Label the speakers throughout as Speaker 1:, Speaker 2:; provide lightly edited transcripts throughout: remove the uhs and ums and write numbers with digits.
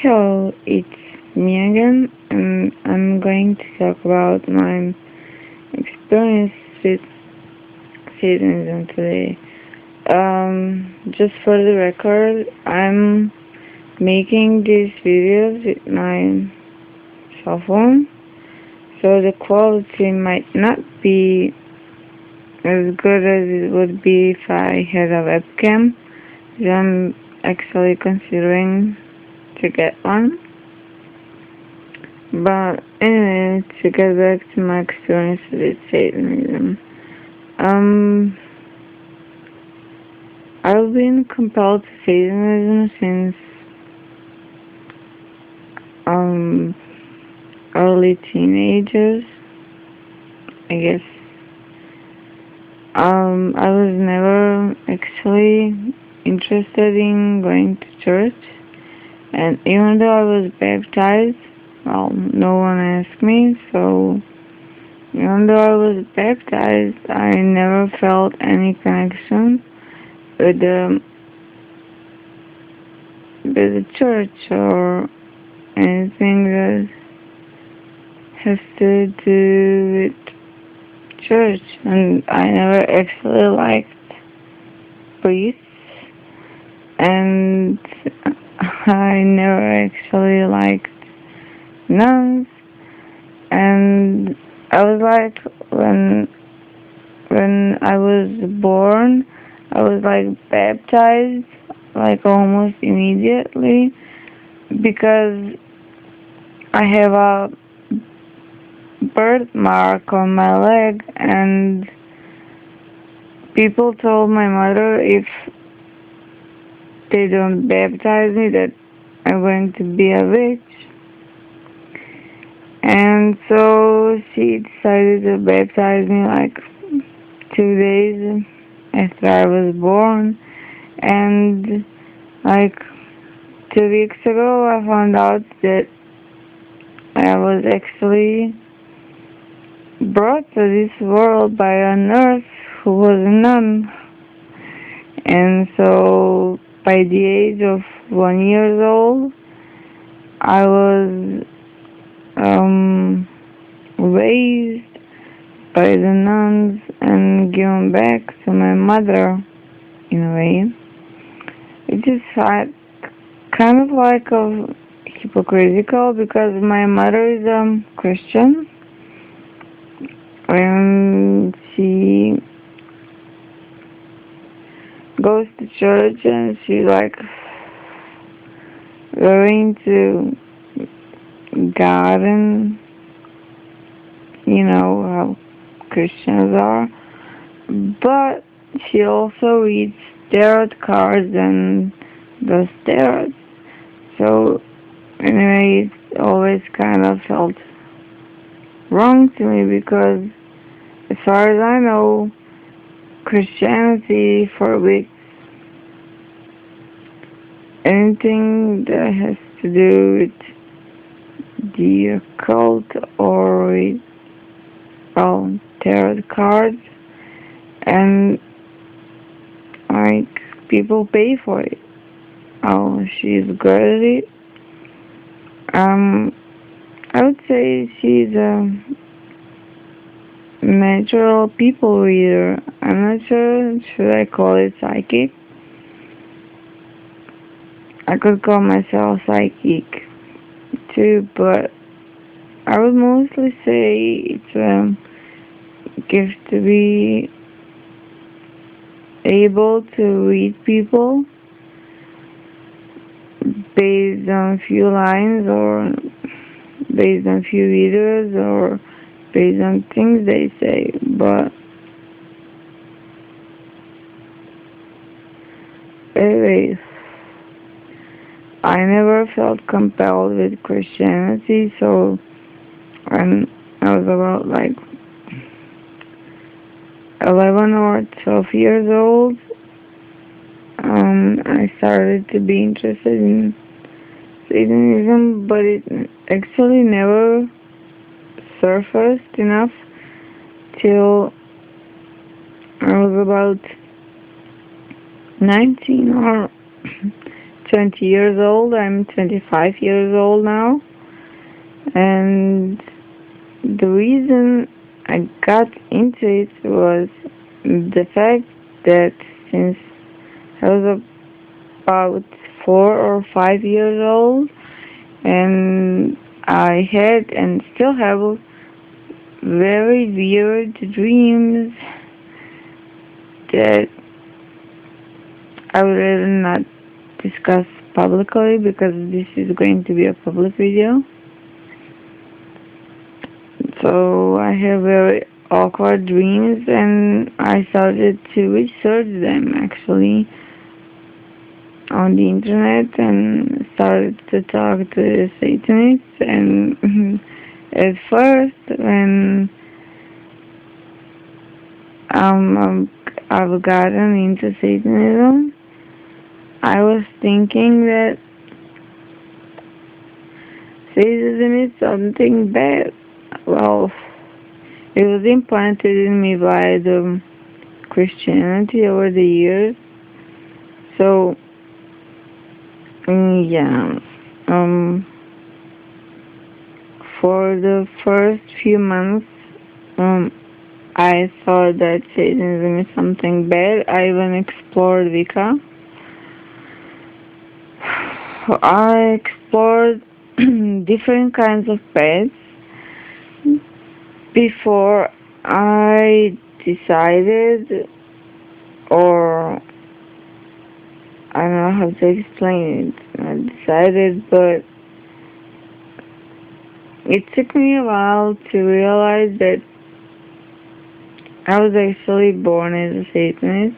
Speaker 1: Hello, it's me again, and I'm going to talk about my experience with Satanism today. Just for the record, I'm making these videos with my cell phone, so the quality might not be as good as it would be if I had a webcam. So I'm actually considering to get one. But anyway, to get back to my experience with Satanism, um, I've been compelled to Satanism since um early teenagers, I guess. I was never actually interested in going to church, and even though I was baptized, well, no one asked me, so even though I was baptized, I never felt any connection with the church or anything that has to do with church. And I never actually liked priests, and I never actually liked nuns. And I was like, when I was born, I was like baptized like almost immediately because I have a birthmark on my leg, and people told my mother if they don't baptize me that I'm going to be a witch. And so she decided to baptize me like 2 days after I was born, and like 2 weeks ago I found out that I was actually brought to this world by a nurse who was a nun. And so by the age of 1 year old, I was raised by the nuns and given back to my mother in a way. It is kind of like a hypocritical because my mother is Christian, and she goes to church and she's like very into God, and you know how Christians are. But she also reads tarot cards and does tarot. So anyway, it always kind of felt wrong to me because as far as I know, Christianity forbids anything that has to do with the occult or with, well, tarot cards, and like people pay for it. Oh, she's good at it. I would say she's a natural people reader. I'm not sure, should I call it psychic? I could call myself psychic too, but I would mostly say it's a gift to be able to read people based on a few lines or based on a few videos or based on things they say. But anyways, I never felt compelled with Christianity, so when I was about like 11 or 12 years old, I started to be interested in Satanism, but it actually never surfaced enough till I was about 19 or 20 years old. I'm 25 years old now. And the reason I got into it was the fact that since I was about 4 or 5 years old, and I had and still have very weird dreams that I would rather not discuss publicly because this is going to be a public video. So I have very awkward dreams, and I started to research them actually on the internet and started to talk to the Satanists. And at first, when I've gotten into Satanism, I was thinking that Satanism is something bad. Well, it was implanted in me by the Christianity over the years. So, yeah, for the first few months, I thought that Satanism is something bad. I even explored Wicca. I explored different kinds of paths before I decided, or I don't know how to explain it. I decided, but it took me a while to realize that I was actually born as a Satanist,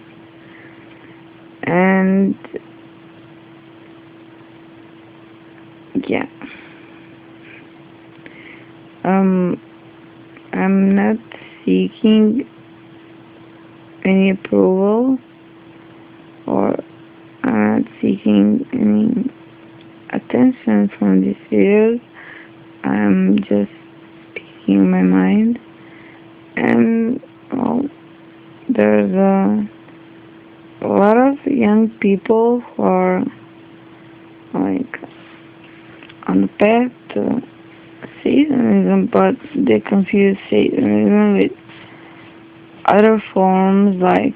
Speaker 1: and yeah, I'm not seeking any approval, or I'm not seeking any attention from these videos. I'm just speaking my mind, and well, there's a lot of young people who are like on the path to Satanism, but they confuse Satanism with other forms like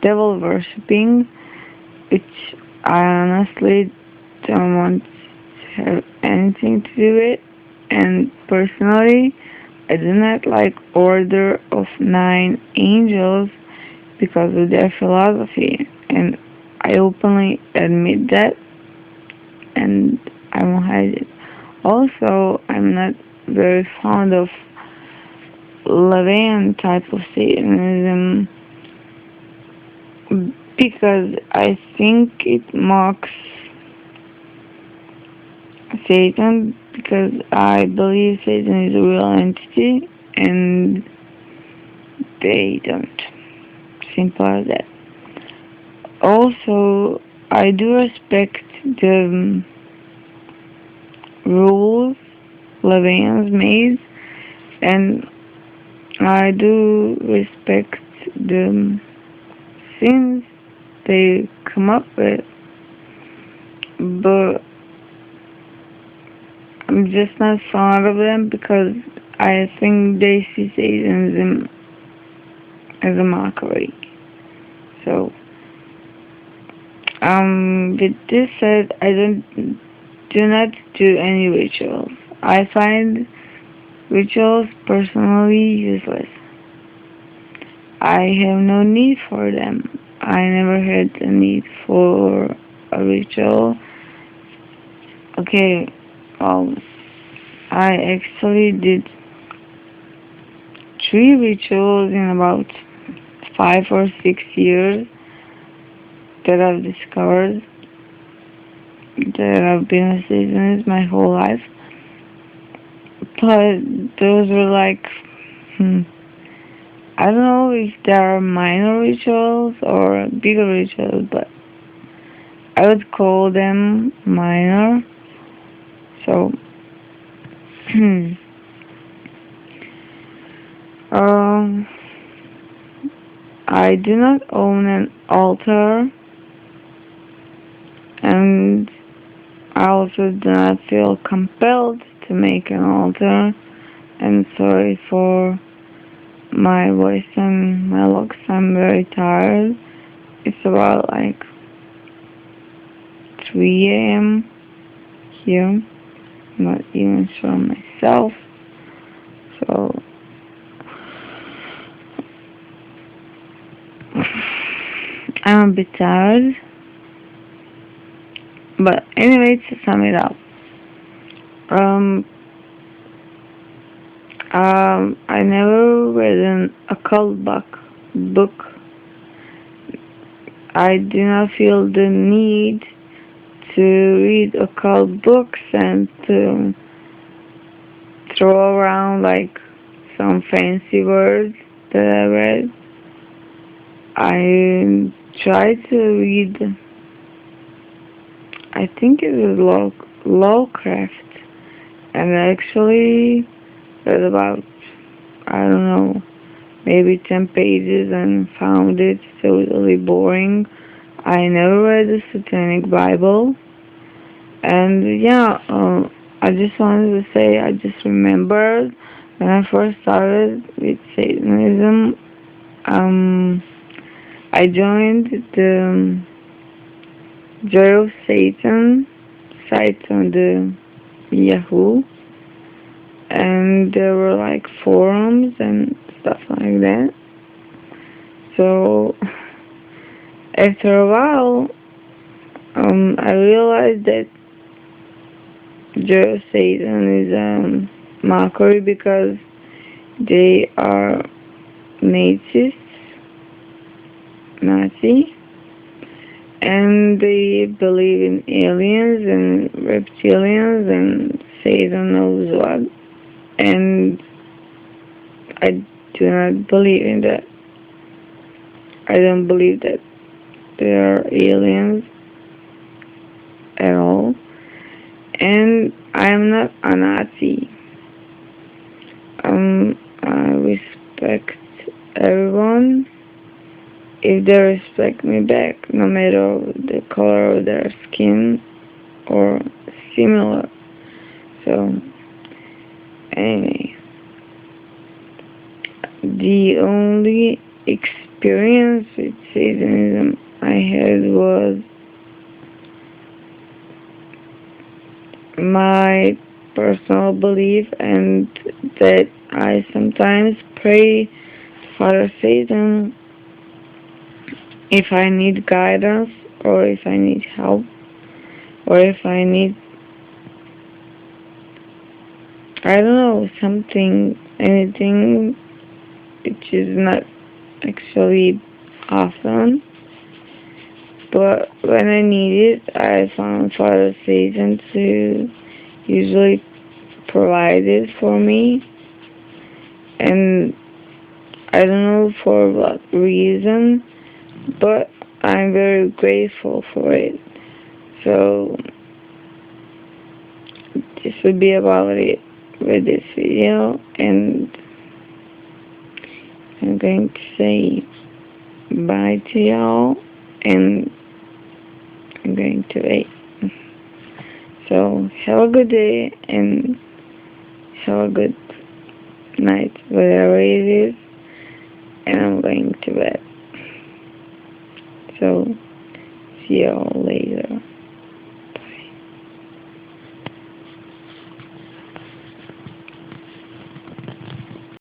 Speaker 1: devil worshipping, which I honestly don't want to have anything to do with. And personally, I do not like Order of Nine Angels because of their philosophy, and I openly admit that, and I won't hide it. Also, I'm not very fond of Levian type of Satanism because I think it mocks Satan, because I believe Satan is a real entity and they don't. Simple as that. Also, I do respect the rules Levians made, and I do respect the sins they come up with, but I'm just not fond of them because I think they see Satanism as a mockery. So, with this said, I do not do any rituals. I find rituals personally useless. I have no need for them. I never had a need for a ritual. Okay, I actually did 3 rituals in about 5 or 6 years that I've discovered that I've been a Satanist my whole life. But those were like, I don't know if they are minor rituals or bigger rituals, but I would call them minor. So, I do not own an altar, and I also do not feel compelled to make an altar. I'm sorry for my voice and my looks. I'm very tired. It's about like 3 a.m. here. I'm not even sure myself. So I'm a bit tired. But anyway, to sum it up. I never read an occult book. I do not feel the need to read occult books and to throw around like some fancy words that I read. I tried to read, I think it was Lovecraft, and I actually read about, I don't know, maybe 10 pages and found it totally boring. I never read the Satanic Bible, and yeah, I just wanted to say, I just remembered when I first started with Satanism, I joined the Joy of Satan site on the Yahoo, and there were like forums and stuff like that. So after a while, I realized that Joy of Satan is mockery because they are Nazis, Nazi, and they believe in aliens and reptilians and Satan knows what. And I do not believe in that. I don't believe that there are aliens at all. And I am not a Nazi. I respect everyone if they respect me back, no matter the color of their skin or similar. So, anyway, the only experience with Satanism I had was my personal belief, and that I sometimes pray to Father Satan if I need guidance, or if I need help, or if I need, I don't know, something, anything, which is not actually often. But when I need it, I found Father Satan to usually provide it for me. And I don't know for what reason, but I'm very grateful for it. So this would be about it with this video, and I'm going to say bye to y'all, and I'm going to wait. So have a good day and have a good night, whatever it is, and I'm going to bed. So see y'all later.